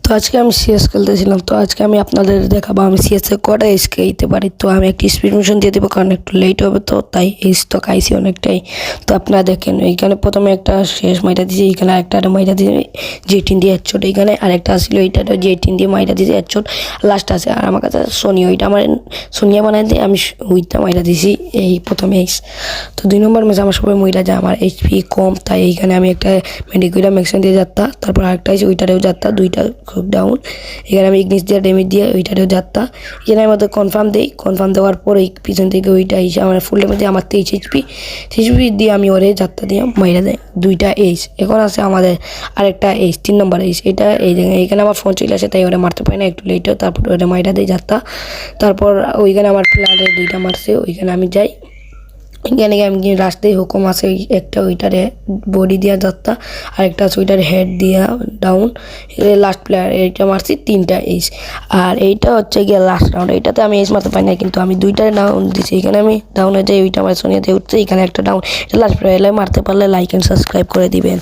তো আজকে আমি সিএস খেলতেছিলাম। তো আজকে আমি আপনাদের দেখাবো আমি সিএসে কটা এজ খাইতে পারি। তো আমি একটি স্পিড মিশন দিয়ে দেবো, কারণ একটু লেট হবে, তো তাই এজ তো খাইছি অনেকটাই। তো আপনারা দেখেন, এইখানে প্রথমে একটা শেষ মাইটা দিয়েছি, এইখানে আরেকটা মাইটা দিয়ে জেটিন দিয়ে হেডশট, এইখানে আরেকটা আসছিল, এইটা জেটিন দিয়ে মাইটা দিয়েছি হেডশট, লাস্ট আছে। আর আমার কাছে সোনিয়া, ওইটা আমার সোনিয়া বানাই দিয়ে আমি উইথটা মাইটা দিয়েছি এই প্রথমে এজ। তো 2 নম্বর ম্যাচে আমার সবাই মহিলা যায়, আমার এইচপি কম, তাই এইখানে আমি একটা মেডিকুইলা ম্যাক্সিমাম দিয়ে যাত্রা, তারপর আরেকটা আছে ওইটারেও যাত্রা, দুইটা খুব ডাউন। এখানে আমি ইগনিস দিয়ে ড্যামেজ দিয়ে ওইটারেও যাত্রা। এখানে আমি মধ্যে কনফার্ম দিই, কনফার্ম দেওয়ার পর এই পিছন থেকে ওইটা এসে আমার ফুল ড্যামেজ দিয়ে আমার 23 এইচপি দিয়ে আমি ওরে যাত্রা দিয়ে মাইরা দেয়, দুইটা এইচ। এখন আছে আমাদের আরেকটা এইচ, 3 নম্বর এইচ। এটা এই জায়গায় এখানে আমার ফোন চলে আসে, তাই ওরা মারতে পারে না, একটু লেট হয়, তারপর ওরা মাইরা দেয় যাত্রা। তারপর ওইখানে আমার প্লেয়ারে দুইটা মারছে, ওইখানে আমি যাই। এখানে আমি রাস্তায় হুকুম আছে, একটা ওইটারে বডি দিয়া যাত্রা, আর একটা আছে ওইটার হেড দিয়া ডাউন। লাস্ট প্লেয়ার এইটা মারছি 3টা এইচ। আর এইটা হচ্ছে গিয়ে লাস্ট রাউন্ড, এইটাতে আমি এইচ মারতে পারি না, কিন্তু আমি 2টা ডাউন দিচ্ছি। এখানে আমি ডাউনে যাই, ওইটা আমার সোনিয়াতে উঠছে, এখানে একটা ডাউন। এটা লাস্ট প্লেয়ার। মারতে পারলে লাইক অ্যান্ড সাবস্ক্রাইব করে দিবেন।